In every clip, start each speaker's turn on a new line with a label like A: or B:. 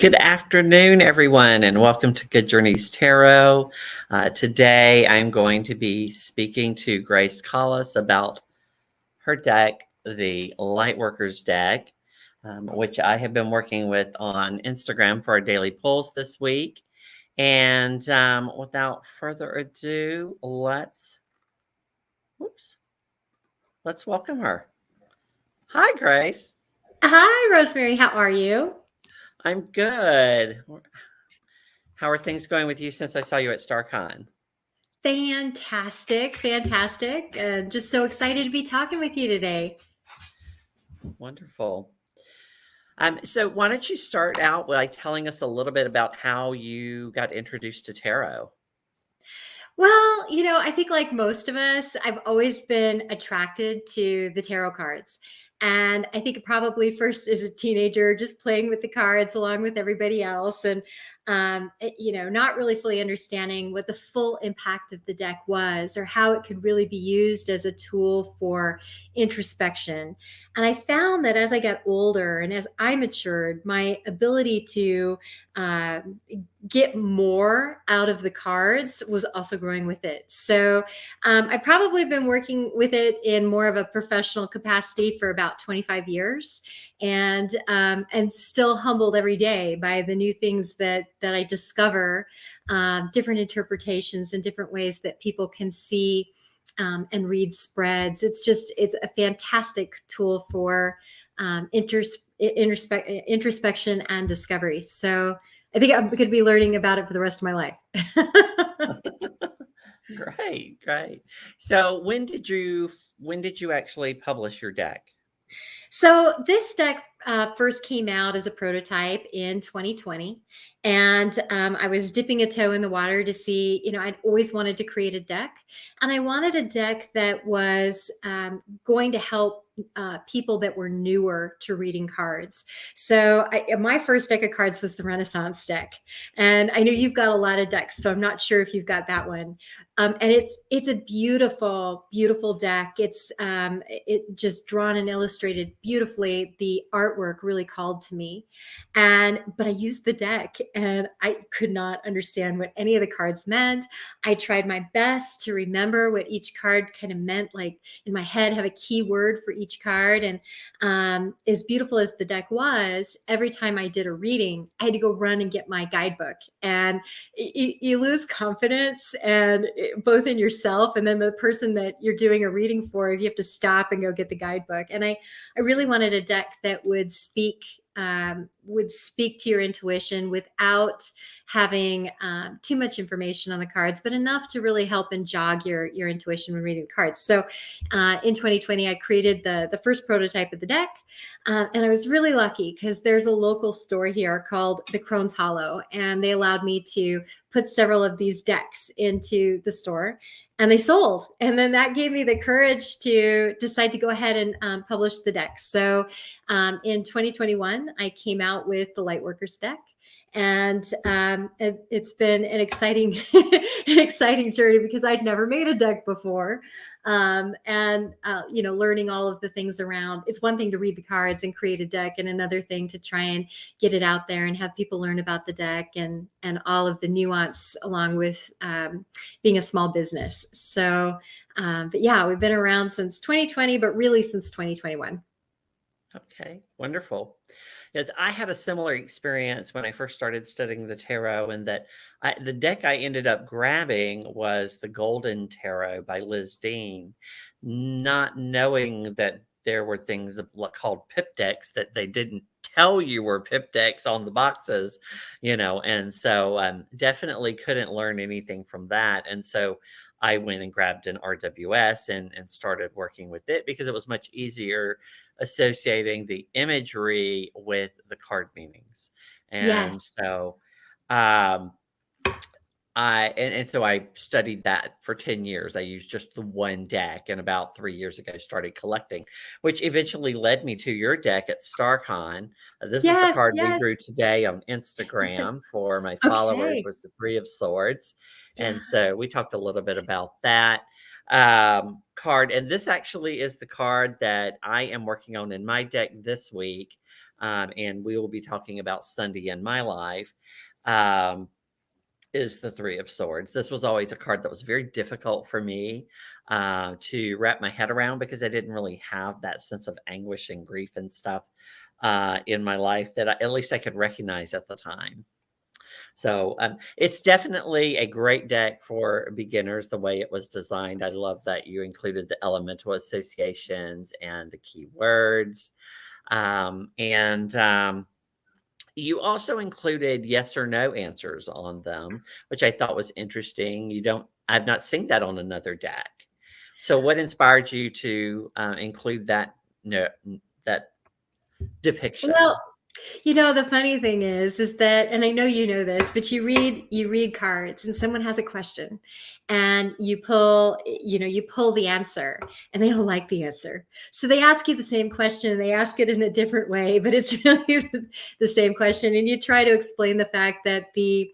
A: Good afternoon, everyone, and welcome to Good Journeys Tarot. Today, I'm going to be speaking to Grace Calas about her deck, the Lightworkers deck, which I have been working with on Instagram for our daily pulls this week. And without further ado, let's welcome her. Hi, Grace.
B: Hi, Rosemary. How are you?
A: I'm good. How are things going with you since I saw you at STAARCON?
B: Fantastic. Just so excited to be talking with you today.
A: Wonderful. So why don't you start out by telling us a little bit about how you got introduced to tarot?
B: Well, I think like most of us, I've always been attracted to the tarot cards. And I think probably first as a teenager, just playing with the cards along with everybody else and, not really fully understanding what the full impact of the deck was or how it could really be used as a tool for introspection. And I found that as I got older and as I matured, my ability to uh, get more out of the cards was also growing with it. So I've probably been working with it in more of a professional capacity for about 25 years, and I'm still humbled every day by the new things that I discover, different interpretations and different ways that people can see and read spreads. It's a fantastic tool for introspection and discovery. So I think I'm going to be learning about it for the rest of my life.
A: Great. So when did you actually publish your deck?
B: So this deck first came out as a prototype in 2020. And I was dipping a toe in the water to see, I'd always wanted to create a deck. And I wanted a deck that was going to help people that were newer to reading cards. So my first deck of cards was the Renaissance deck. And I know you've got a lot of decks, so I'm not sure if you've got that one. And it's a beautiful, beautiful deck. It's it just drawn and illustrated beautifully. The artwork really called to me, but I used the deck and I could not understand what any of the cards meant. I tried my best to remember what each card kind of meant, like in my head, have a key word for each card. And as beautiful as the deck was, every time I did a reading, I had to go run and get my guidebook, and you lose confidence and both in yourself and then the person that you're doing a reading for. You have to stop and go get the guidebook. And I really wanted a deck that would speak to your intuition without having too much information on the cards, but enough to really help and jog your intuition when reading the cards. So in 2020, I created the first prototype of the deck. And I was really lucky because there's a local store here called the Crone's Hollow, and they allowed me to put several of these decks into the store, and they sold. And then that gave me the courage to decide to go ahead and publish the deck. So in 2021, I came out with the Lightworkers deck. And it's been an exciting, journey because I'd never made a deck before. Learning all of the things around. It's one thing to read the cards and create a deck, and another thing to try and get it out there and have people learn about the deck and all of the nuance along with being a small business. So, but yeah, we've been around since 2020, but really since 2021.
A: Okay, wonderful. Yes, I had a similar experience when I first started studying the tarot, and that the deck I ended up grabbing was the Golden Tarot by Liz Dean, not knowing that there were things called pip decks that they didn't tell you were pip decks on the boxes, and so definitely couldn't learn anything from that. And so I went and grabbed an RWS and started working with it because it was much easier associating the imagery with the card meanings. And
B: Yes.
A: so so I studied that for 10 years. I used just the one deck, and about 3 years ago started collecting, which eventually led me to your deck at STAARCON. This is the
B: Yes.
A: card we
B: Yes.
A: drew today on Instagram for my followers,
B: Okay.
A: was the Three of Swords.
B: Yeah.
A: And so we talked a little bit about that card. And this actually is the card that I am working on in my deck this week. and we will be talking about Sunday in my life, um, is the Three of Swords. This was always a card that was very difficult for me to wrap my head around because I didn't really have that sense of anguish and grief and stuff in my life that at least I could recognize at the time. So it's definitely a great deck for beginners, the way it was designed. I love that you included the elemental associations and the keywords. And you also included yes or no answers on them, which I thought was interesting. I've not seen that on another deck. So what inspired you to include that, no, that depiction?
B: Well, the funny thing is that, and I know you know this, but you read cards and someone has a question and you pull the answer and they don't like the answer. So they ask you the same question and they ask it in a different way, but it's really the same question. And you try to explain the fact that the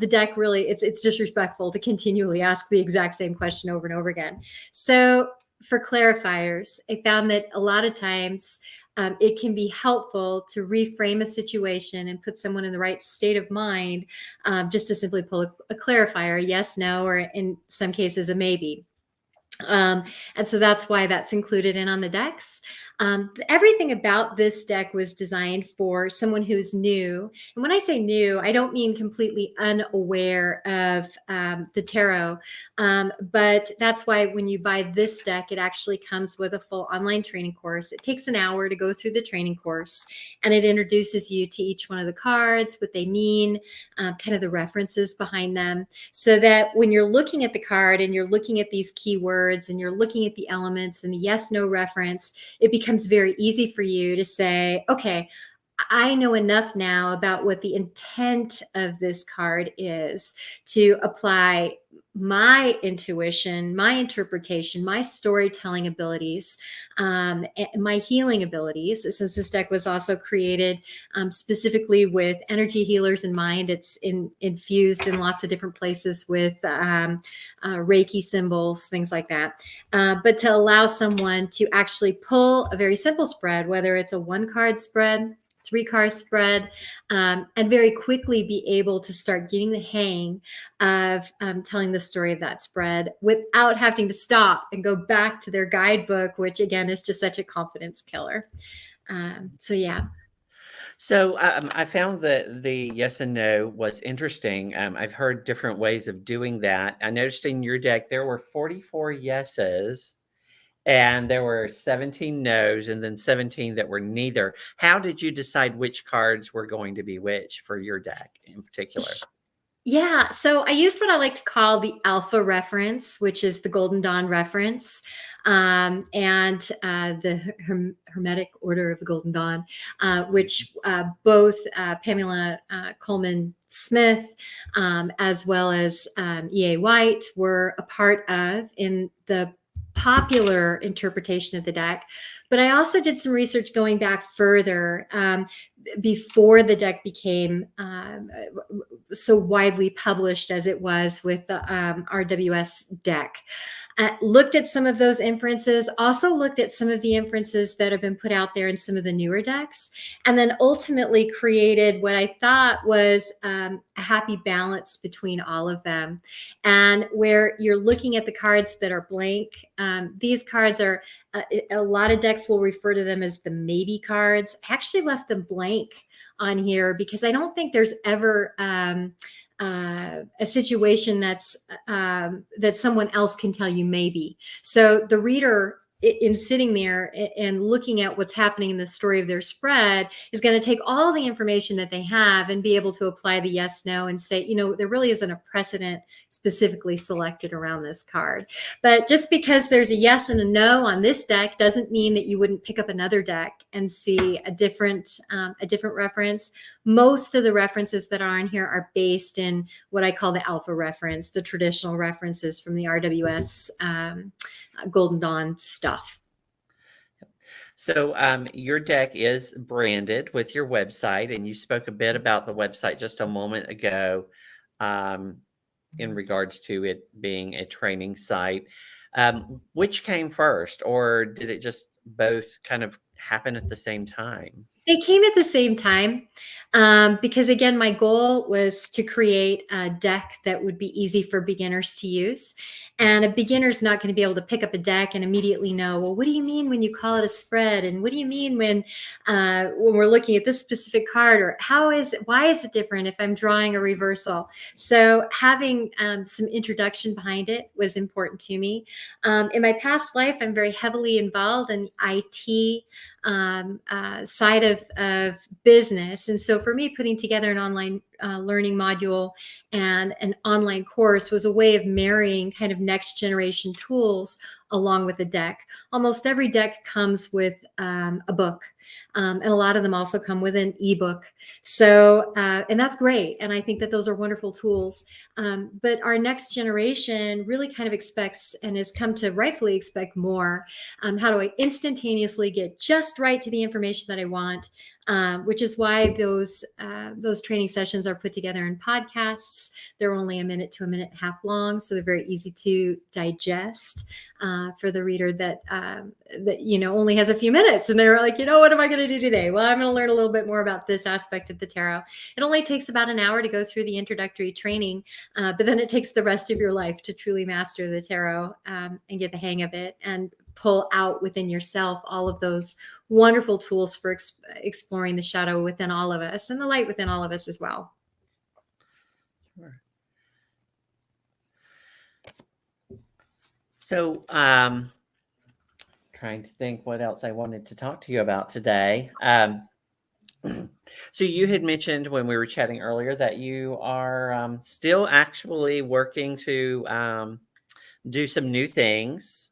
B: deck really, it's disrespectful to continually ask the exact same question over and over again. So for clarifiers, I found that a lot of times it can be helpful to reframe a situation and put someone in the right state of mind, just to simply pull a clarifier, yes, no, or in some cases, a maybe. And so that's why that's included in on the decks. Everything about this deck was designed for someone who's new. And when I say new, I don't mean completely unaware of the tarot. But that's why when you buy this deck, it actually comes with a full online training course. It takes an hour to go through the training course, and it introduces you to each one of the cards, what they mean, kind of the references behind them, so that when you're looking at the card and you're looking at these keywords and you're looking at the elements and the yes, no reference, it becomes very easy for you to say, okay, I know enough now about what the intent of this card is to apply my intuition, my interpretation, my storytelling abilities, and my healing abilities. Since this deck was also created specifically with energy healers in mind, it's infused in lots of different places with Reiki symbols, things like that. But to allow someone to actually pull a very simple spread, whether it's a 1-card spread, 3-card spread, and very quickly be able to start getting the hang of telling the story of that spread without having to stop and go back to their guidebook, which again is just such a confidence killer. So yeah.
A: So I found that the yes and no was interesting. I've heard different ways of doing that. I noticed in your deck there were 44 yeses and there were 17 no's and then 17 that were neither. How did you decide which cards were going to be which for your deck in particular?
B: Yeah, so I used what I like to call the alpha reference, which is the Golden Dawn reference, and the Hermetic Order of the Golden Dawn, which both Pamela Coleman Smith, as well as E.A. White, were a part of in the popular interpretation of the deck. But I also did some research going back further, before the deck became so widely published as it was with the RWS deck. Looked at some of those inferences, also looked at some of the inferences that have been put out there in some of the newer decks, and then ultimately created what I thought was a happy balance between all of them. And where you're looking at the cards that are blank, these cards are, a lot of decks will refer to them as the maybe cards. I actually left them blank on here because I don't think there's ever a situation that's that someone else can tell you maybe. So the reader, in sitting there and looking at what's happening in the story of their spread, is going to take all the information that they have and be able to apply the yes, no, and say, there really isn't a precedent specifically selected around this card. But just because there's a yes and a no on this deck doesn't mean that you wouldn't pick up another deck and see a different reference. Most of the references that are in here are based in what I call the alpha reference, the traditional references from the RWS Golden Dawn stuff.
A: So your deck is branded with your website, and you spoke a bit about the website just a moment ago in regards to it being a training site. Which came first, or did it just both kind of happen at the same time?
B: They came at the same time, because again, my goal was to create a deck that would be easy for beginners to use. And a beginner's not going to be able to pick up a deck and immediately know, well, what do you mean when you call it a spread? And what do you mean when we're looking at this specific card? Or why is it different if I'm drawing a reversal? So having some introduction behind it was important to me. In my past life, I'm very heavily involved in IT side of business. And so for me, putting together an online learning module and an online course was a way of marrying kind of next generation tools along with a deck. Almost every deck comes with a book. And a lot of them also come with an ebook. So, and that's great. And I think that those are wonderful tools. But our next generation really kind of expects and has come to rightfully expect more. How do I instantaneously get just right to the information that I want? Which is why those training sessions are put together in podcasts. They're only a minute to a minute and a half long, so they're very easy to digest for the reader that only has a few minutes, and they're like, what am I going to do today? Well, I'm going to learn a little bit more about this aspect of the tarot. It only takes about an hour to go through the introductory training, but then it takes the rest of your life to truly master the tarot and get the hang of it and pull out within yourself all of those wonderful tools for exploring the shadow within all of us and the light within all of us as well.
A: Sure. So, trying to think what else I wanted to talk to you about today. So you had mentioned when we were chatting earlier that you are still actually working to do some new things.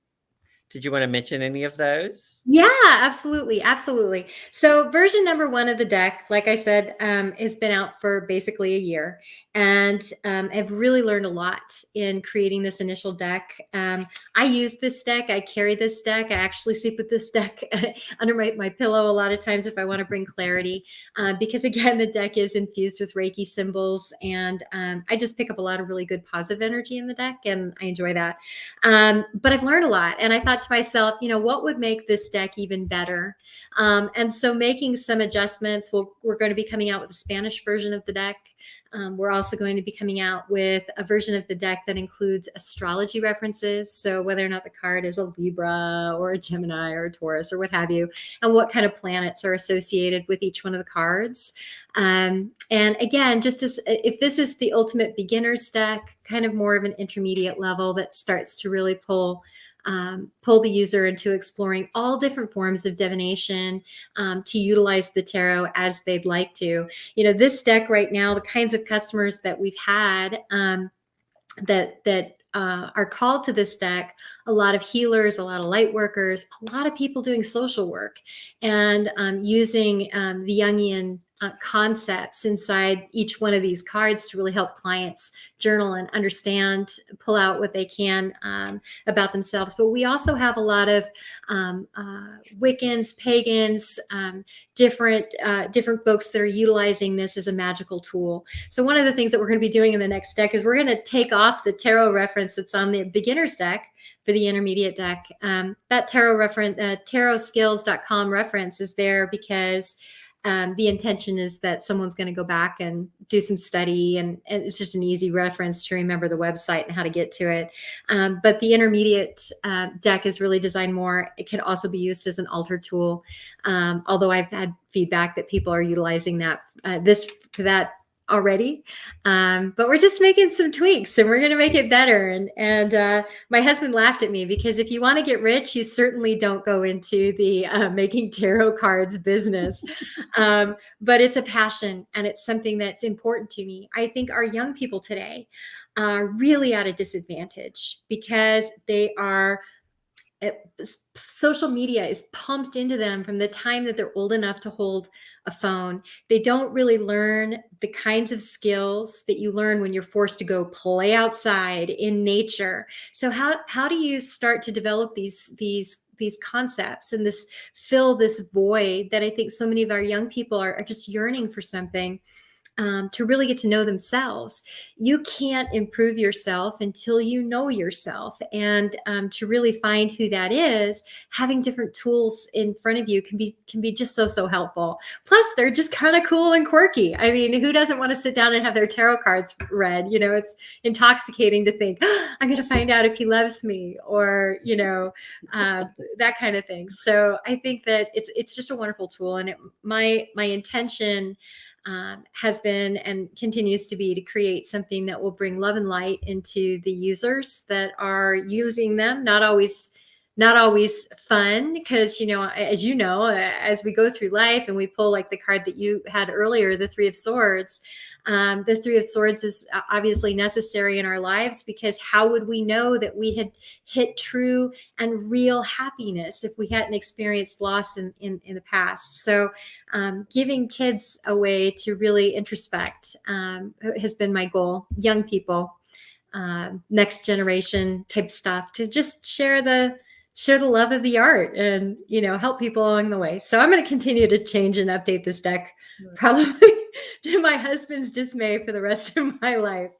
A: Did you want to mention any of those?
B: Yeah, absolutely. Absolutely. So version number 1 of the deck, like I said, has been out for basically a year, and I've really learned a lot in creating this initial deck. I use this deck. I carry this deck. I actually sleep with this deck under my pillow a lot of times if I want to bring clarity, because again, the deck is infused with Reiki symbols, and I just pick up a lot of really good positive energy in the deck, and I enjoy that. But I've learned a lot, and I thought to myself, what would make this deck even better? And so making some adjustments. We're going to be coming out with a Spanish version of the deck. We're also going to be coming out with a version of the deck that includes astrology references. So whether or not the card is a Libra or a Gemini or a Taurus or what have you, and what kind of planets are associated with each one of the cards. And again, just as if this is the ultimate beginner's deck, kind of more of an intermediate level that starts to really pull the user into exploring all different forms of divination to utilize the tarot as they'd like to. This deck right now, the kinds of customers that we've had that are called to this deck, a lot of healers, a lot of light workers, a lot of people doing social work, and using the Jungian concepts inside each one of these cards to really help clients journal and understand, pull out what they can about themselves. But we also have a lot of Wiccans, pagans, different folks that are utilizing this as a magical tool. So one of the things that we're going to be doing in the next deck is we're going to take off the tarot reference that's on the beginner's deck for the intermediate deck. That tarot reference, tarotskills.com reference is there because the intention is that someone's going to go back and do some study, and it's just an easy reference to remember the website and how to get to it. But the intermediate deck is really designed more. It can also be used as an altar tool, although I've had feedback that people are utilizing that for that already, but we're just making some tweaks, and we're going to make it better. And my husband laughed at me because if you want to get rich, you certainly don't go into the making tarot cards business. But it's a passion, and it's something that's important to me. I think our young people today are really at a disadvantage because they are social media is pumped into them from the time that they're old enough to hold a phone. They don't really learn the kinds of skills that you learn when you're forced to go play outside in nature. So how do you start to develop these concepts and fill this void that I think so many of our young people are just yearning for something? to really get to know themselves. You can't improve yourself until you know yourself. And to really find who that is, having different tools in front of you can be just so helpful. Plus, they're just kind of cool and quirky. I mean, who doesn't want to sit down and have their tarot cards read? You know, it's intoxicating to think, oh, I'm going to find out if he loves me, or, you know, that kind of thing. So I think that it's just a wonderful tool. And my intention has been and continues to be to create something that will bring love and light into the users that are using them. Not always fun, because, you know, as we go through life and we pull, like the card that you had earlier, the Three of Swords. The Three of Swords is obviously necessary in our lives, because how would we know that we had hit true and real happiness if we hadn't experienced loss in the past? So giving kids a way to really introspect has been my goal. Young people, next generation type stuff, to just share the love of the art and, you know, help people along the way. So I'm going to continue to change and update this deck, probably to my husband's dismay, for the rest of my life.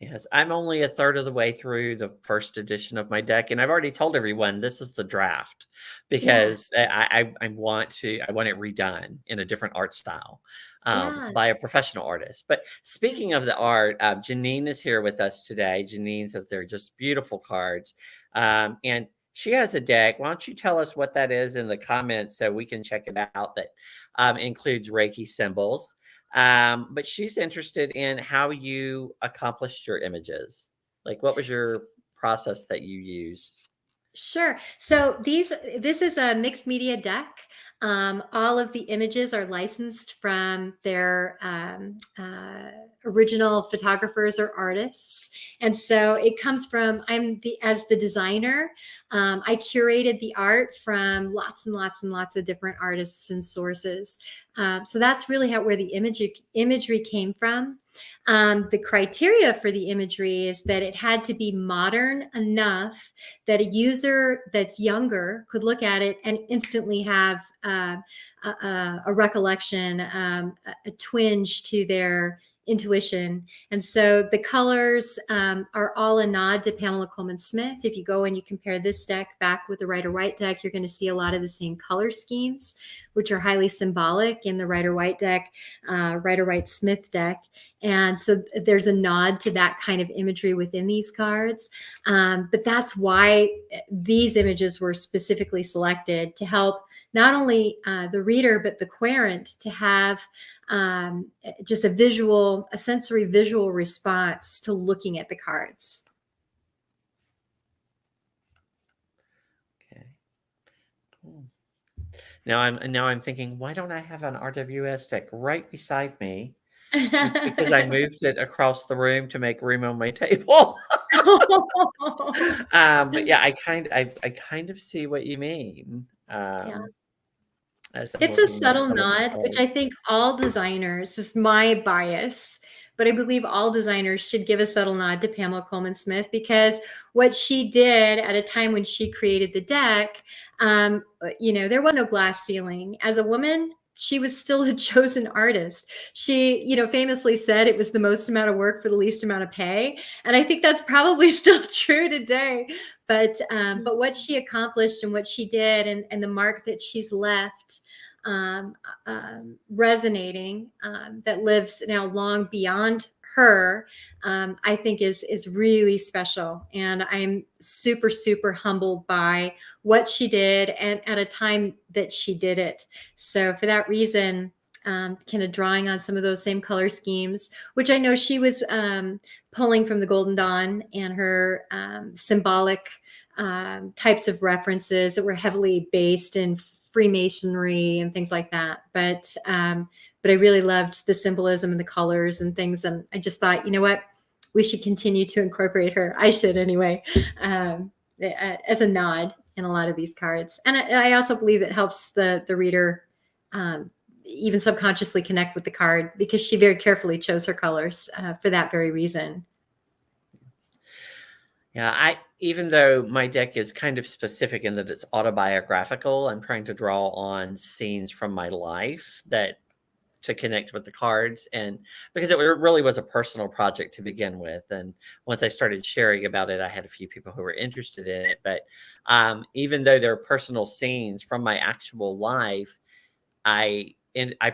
A: Yes, I'm only a third of the way through the first edition of my deck, and I've already told everyone this is the draft, because I want it redone in a different art style by a professional artist. But speaking of the art, Janine is here with us today. Janine says they're just beautiful cards, and she has a deck. Why don't you tell us what that is in the comments so we can check it out? That includes Reiki symbols. But she's interested in how you accomplished your images. Like, what was your process that you used?
B: Sure. So this is a mixed media deck. All of the images are licensed from their original photographers or artists, and so it comes from, as the designer, I curated the art from lots and lots of different artists and sources. So that's really where the imagery came from. The criteria for the imagery is that it had to be modern enough that a user that's younger could look at it and instantly have a recollection, a twinge to their intuition. And so the colors are all a nod to Pamela Coleman Smith. If you go and you compare this deck back with the Rider-Waite deck, you're going to see a lot of the same color schemes, which are highly symbolic in the Rider-Waite deck, Rider-Waite Smith deck. And so there's a nod to that kind of imagery within these cards. But that's why these images were specifically selected, to help not only the reader, but the querent to have just a sensory visual response to looking at the cards.
A: Okay. Cool. Now I'm thinking, why don't I have an RWS deck right beside me? It's because I moved it across the room to make room on my table. But yeah, I kind of see what you mean.
B: It's a subtle nod, which I think all designers, this is my bias, but I believe all designers should give a subtle nod to Pamela Coleman Smith, because what she did at a time when she created the deck, you know, there was no glass ceiling. As a woman, she was still a chosen artist. She, you know, famously said it was the most amount of work for the least amount of pay. And I think that's probably still true today. But what she accomplished and what she did, and the mark that she's left resonating, that lives now long beyond her, I think is really special. And I'm super humbled by what she did, and at a time that she did it. So for that reason, kind of drawing on some of those same color schemes, which I know she was pulling from the Golden Dawn and her symbolic types of references that were heavily based in Freemasonry and things like that. But I really loved the symbolism and the colors and things. And I just thought, you know what, we should continue to incorporate her. I should anyway, as a nod in a lot of these cards. And I also believe it helps the reader even subconsciously connect with the card, because she very carefully chose her colors for that very reason.
A: Yeah, even though my deck is kind of specific in that it's autobiographical, I'm trying to draw on scenes from my life that to connect with the cards, and because it really was a personal project to begin with. And once I started sharing about it, I had a few people who were interested in it. But even though they're personal scenes from my actual life, I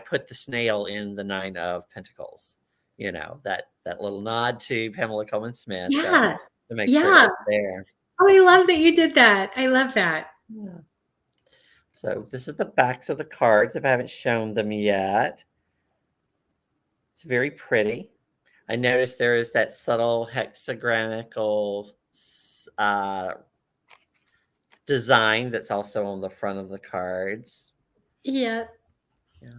A: put the snail in the 9 of Pentacles. That little nod to Pamela Coleman Smith,
B: Yeah.
A: to make sure it
B: Yeah.
A: was there.
B: Oh, I love that you did that. I love that.
A: Yeah. So this is the backs of the cards, if I haven't shown them yet. It's very pretty. I noticed there is that subtle hexagramical design that's also on the front of the cards.
B: Yeah.
A: Yeah.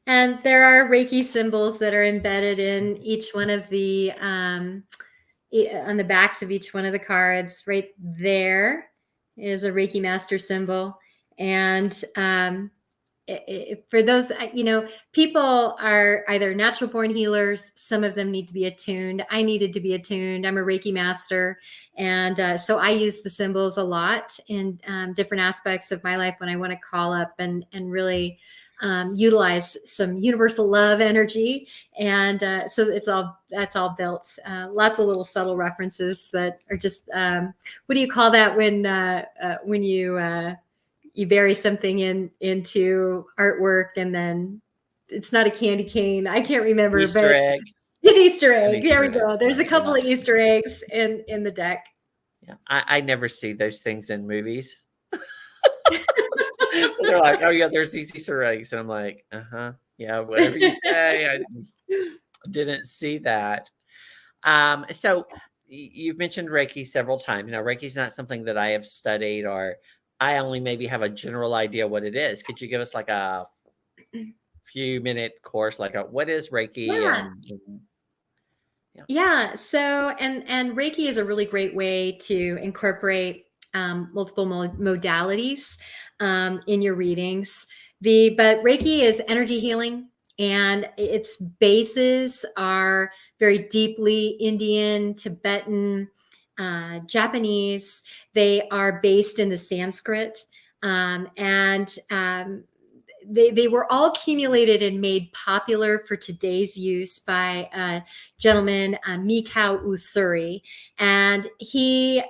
B: And there are Reiki symbols that are embedded in each one of the on the backs of each one of the cards. Right there is a Reiki master symbol. And for those, people are either natural born healers. Some of them need to be attuned. I needed to be attuned. I'm a Reiki master. And so I use the symbols a lot in different aspects of my life when I want to call up and really utilize some universal love energy. And so that's all built. Lots of little subtle references that are just, what do you call that when you bury something into artwork and then it's not a candy cane. I can't remember,
A: Easter
B: but
A: egg.
B: an Easter egg. There we
A: Easter
B: go.
A: egg.
B: There's a couple
A: Yeah.
B: of Easter eggs in the deck.
A: Yeah. I never see those things in movies. They're like, oh yeah, there's these Easter eggs. And I'm like, yeah, whatever you say. I didn't see that. So you've mentioned Reiki several times. Now, Reiki is not something that I have studied, or I only maybe have a general idea what it is. Could you give us like a few minute course, like what is Reiki?
B: Yeah.
A: Yeah.
B: Yeah. So, and Reiki is a really great way to incorporate multiple modalities in your readings. But Reiki is energy healing, and its bases are very deeply Indian, Tibetan, Japanese. They are based in the Sanskrit, and they were all accumulated and made popular for today's use by a gentleman, Mikao Usuri. And he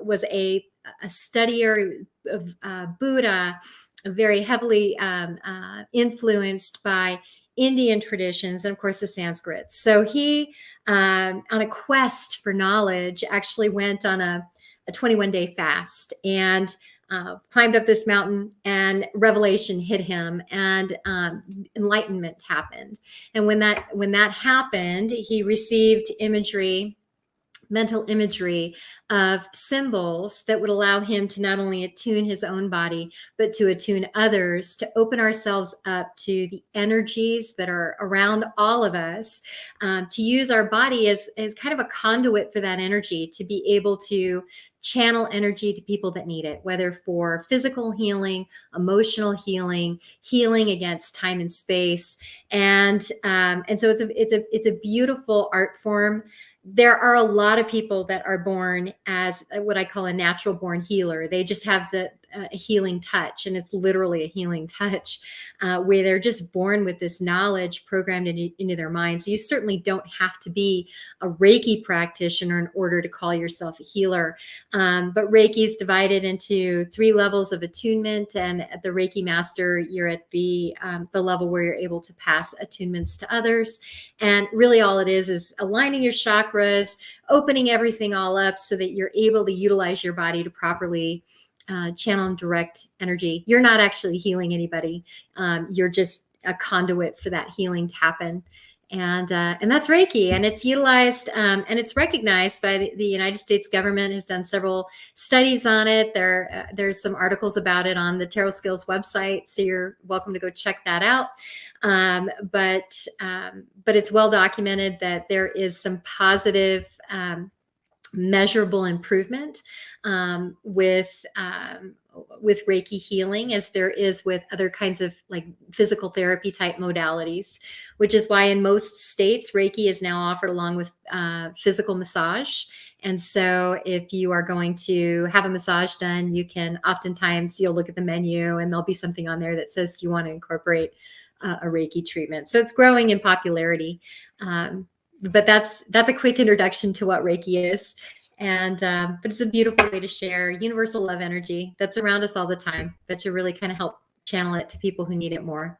B: was a studier of Buddha, very heavily influenced by Indian traditions and, of course, the Sanskrit. So he, on a quest for knowledge, actually went on a 21-day fast and climbed up this mountain, and revelation hit him, and enlightenment happened. And when that happened, he received mental imagery of symbols that would allow him to not only attune his own body, but to attune others, to open ourselves up to the energies that are around all of us, to use our body as kind of a conduit for that energy, to be able to channel energy to people that need it, whether for physical healing, emotional healing, healing against time and space. And so it's a beautiful art form. There are a lot of people that are born as what I call a natural born healer. They just have the healing touch, and it's literally a healing touch, where they're just born with this knowledge programmed into their minds. So you certainly don't have to be a Reiki practitioner in order to call yourself a healer. But Reiki is divided into 3 levels of attunement, and at the Reiki master, you're at the level where you're able to pass attunements to others. And really all it is aligning your chakras, opening everything all up so that you're able to utilize your body to properly channel and direct energy. You're not actually healing anybody. You're just a conduit for that healing to happen. And that's Reiki, and it's utilized and it's recognized by the United States government. Has done several studies on it. There's some articles about it on the Tarot Skills website, so you're welcome to go check that out. But it's well documented that there is some positive measurable improvement with Reiki healing, as there is with other kinds of like physical therapy type modalities, which is why in most states Reiki is now offered along with physical massage. And so if you are going to have a massage done, you can oftentimes, you'll look at the menu and there'll be something on there that says you want to incorporate a Reiki treatment. So it's growing in popularity. But that's a quick introduction to what Reiki is. And but it's a beautiful way to share universal love energy that's around us all the time, but to really kind of help channel it to people who need it more.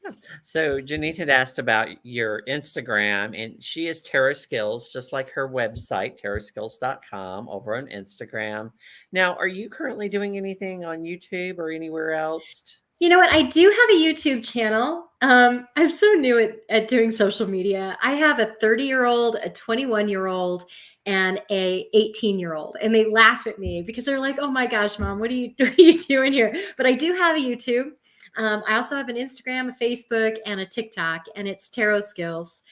A: Yeah. So Janine had asked about your Instagram, and she is Tarot Skills, just like her website, tarotskills.com, over on Instagram. Now, are you currently doing anything on YouTube or anywhere else?
B: You know what? I do have a YouTube channel. I'm so new at doing social media. I have a 30-year-old, a 21-year-old, and a 18-year-old, and they laugh at me because they're like, "Oh my gosh, Mom, what are you doing here?" But I do have a YouTube. I also have an Instagram, a Facebook, and a TikTok, and it's Tarot Skills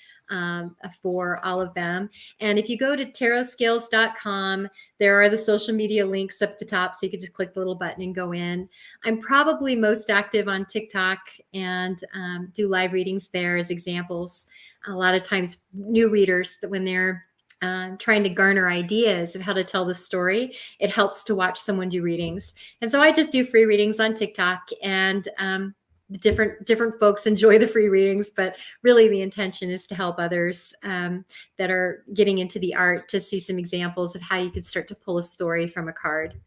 B: for all of them. And if you go to tarotskills.com, there are the social media links up at the top, so you can just click the little button and go in. I'm probably most active on TikTok and do live readings there as examples. A lot of times new readers, that when they're trying to garner ideas of how to tell the story, it helps to watch someone do readings. And so I just do free readings on TikTok, and different folks enjoy the free readings, but really the intention is to help others that are getting into the art to see some examples of how you could start to pull a story from a card.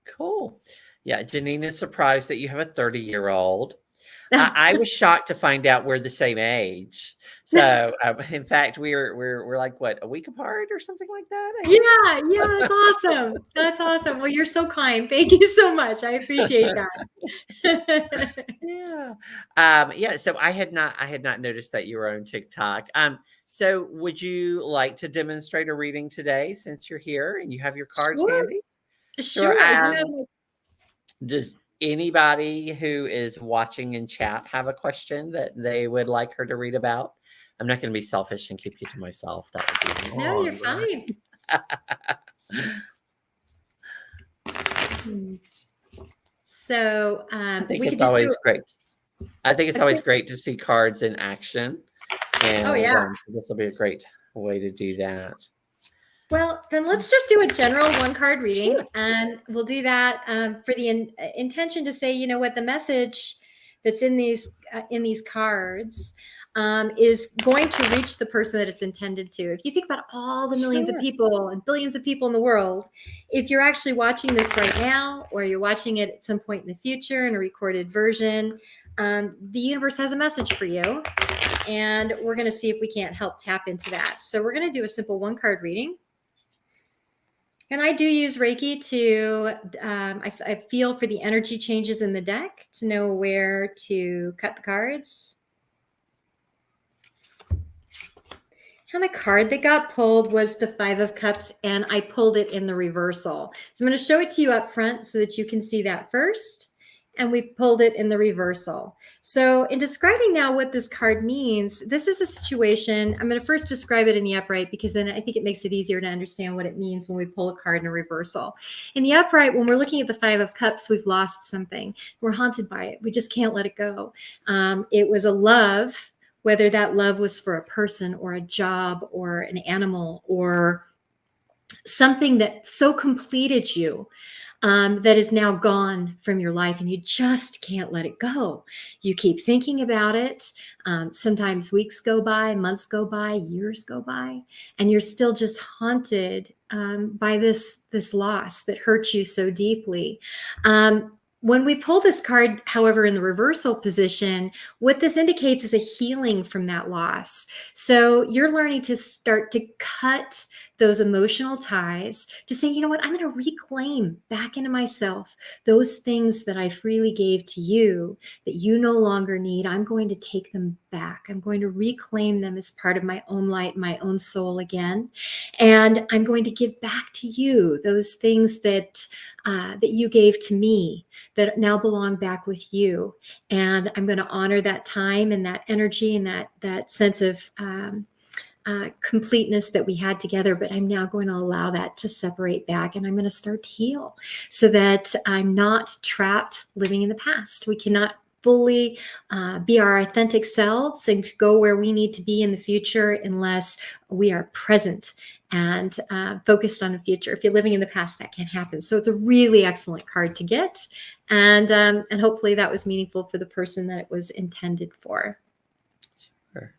A: Cool. Yeah, Janine is surprised that you have a 30-year-old. I was shocked to find out we're the same age. So, in fact, we're like, what, a week apart or something like that?
B: Yeah, that's awesome. That's awesome. Well, you're so kind. Thank you so much. I appreciate that.
A: Yeah. Yeah. So I had not noticed that you were on TikTok. So would you like to demonstrate a reading today since you're here and you have your cards handy?
B: Sure. I do have
A: Does anybody who is watching in chat have a question that they would like her to read about? I'm not going to be selfish and keep you to myself. That would be
B: No, you're fine. So
A: I think it's always great. I think it's always great to see cards in action. And this will be a great way to do that.
B: Well, then let's just do a general one-card reading, and we'll do that for the intention to say, you know what, the message that's in these cards is going to reach the person that it's intended to. If you think about all the millions of people and billions of people in the world, if you're actually watching this right now, or you're watching it at some point in the future in a recorded version, the universe has a message for you, and we're going to see if we can't help tap into that. So we're going to do a simple one-card reading. And I do use Reiki to, I feel for the energy changes in the deck to know where to cut the cards. And the card that got pulled was the Five of Cups, and I pulled it in the reversal. So I'm going to show it to you up front so that you can see that first. And we've pulled it in the reversal. So in describing now what this card means, this is a situation, I'm going to first describe it in the upright, because then I think it makes it easier to understand what it means when we pull a card in a reversal. In the upright, when we're looking at the Five of Cups, we've lost something. We're haunted by it. We just can't let it go. It was a love, whether that love was for a person or a job or an animal or something that so completed you, that is now gone from your life, and you just can't let it go. You keep thinking about it. Sometimes weeks go by, months go by, years go by, and you're still just haunted by this loss that hurt you so deeply. When we pull this card, however, in the reversal position, what this indicates is a healing from that loss. So you're learning to start to cut those emotional ties, to say, you know what, I'm going to reclaim back into myself those things that I freely gave to you that you no longer need. I'm going to take them back. I'm going to reclaim them as part of my own light, my own soul again. And I'm going to give back to you those things that you gave to me that now belong back with you. And I'm going to honor that time and that energy and that sense of completeness that we had together, but I'm now going to allow that to separate back, and I'm going to start to heal so that I'm not trapped living in the past. We cannot fully be our authentic selves and go where we need to be in the future unless we are present and focused on the future. If you're living in the past, that can't happen. So it's a really excellent card to get, and hopefully that was meaningful for the person that it was intended for.
A: Sure.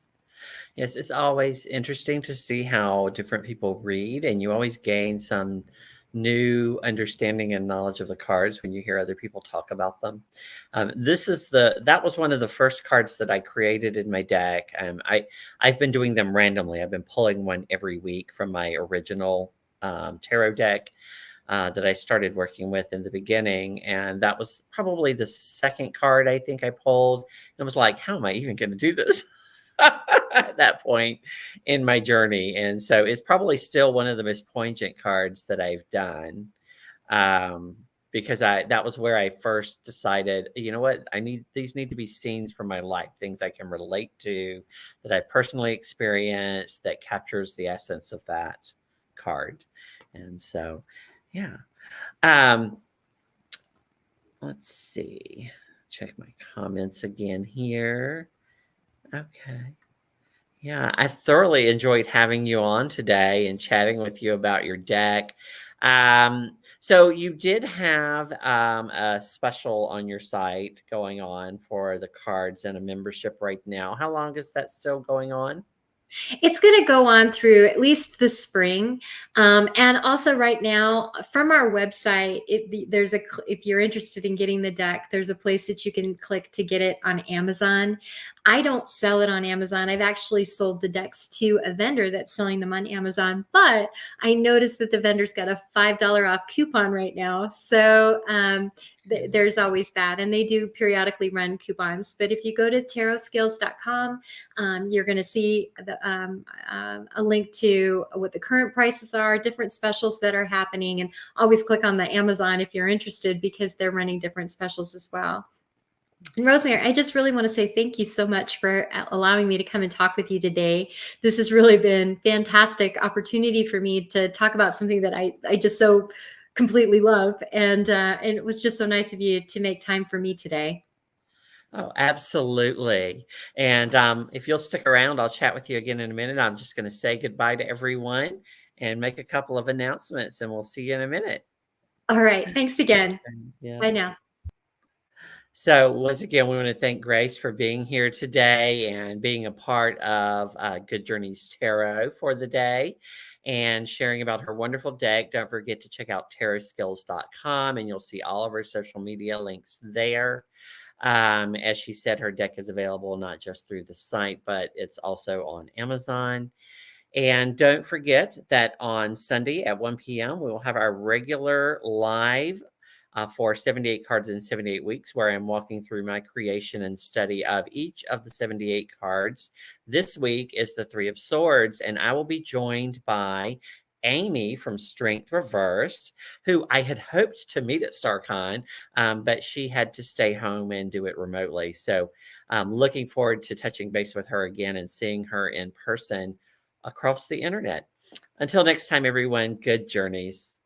A: Yes, it's always interesting to see how different people read, and you always gain some new understanding and knowledge of the cards when you hear other people talk about them. That was one of the first cards that I created in my deck. I've been doing them randomly. I've been pulling one every week from my original tarot deck that I started working with in the beginning, and that was probably the second card I think I pulled. And I was like, how am I even going to do this? At that point in my journey. And so it's probably still one of the most poignant cards that I've done. Because that was where I first decided, you know what, these need to be scenes from my life, things I can relate to, that I personally experienced, that captures the essence of that card. And so, yeah. Let's see. Check my comments again here. Okay. Yeah, I thoroughly enjoyed having you on today and chatting with you about your deck. So you did have a special on your site going on for the cards and a membership right now. How long is that still going on?
B: It's going to go on through at least the spring. And also right now from our website, if you're interested in getting the deck, there's a place that you can click to get it on Amazon. I don't sell it on Amazon. I've actually sold the decks to a vendor that's selling them on Amazon, but I noticed that the vendor's got a $5 off coupon right now. So there's always that. And they do periodically run coupons. But if you go to tarotscales.com, you're going to see a link to what the current prices are, different specials that are happening, and always click on the Amazon if you're interested, because they're running different specials as well. And Rosemary, I just really want to say thank you so much for allowing me to come and talk with you today. This has really been a fantastic opportunity for me to talk about something that I just so completely love. And it was just so nice of you to make time for me today.
A: Oh, absolutely. And if you'll stick around, I'll chat with you again in a minute. I'm just going to say goodbye to everyone and make a couple of announcements, and we'll see you in a minute.
B: All right. Thanks again.
A: Yeah.
B: Bye now.
A: So once again, we want to thank Grace for being here today and being a part of Good Journeys Tarot for the day and sharing about her wonderful deck. Don't forget to check out tarotskills.com, and you'll see all of her social media links there. As she said, her deck is available not just through the site, but it's also on Amazon. And don't forget that on Sunday at 1 p.m., we will have our regular live for 78 cards in 78 weeks, where I'm walking through my creation and study of each of the 78 cards. This week is the Three of Swords, and I will be joined by Amy from Strength Reversed, who I had hoped to meet at STAARCON, but she had to stay home and do it remotely. So looking forward to touching base with her again and seeing her in person across the internet. Until next time, everyone, good journeys.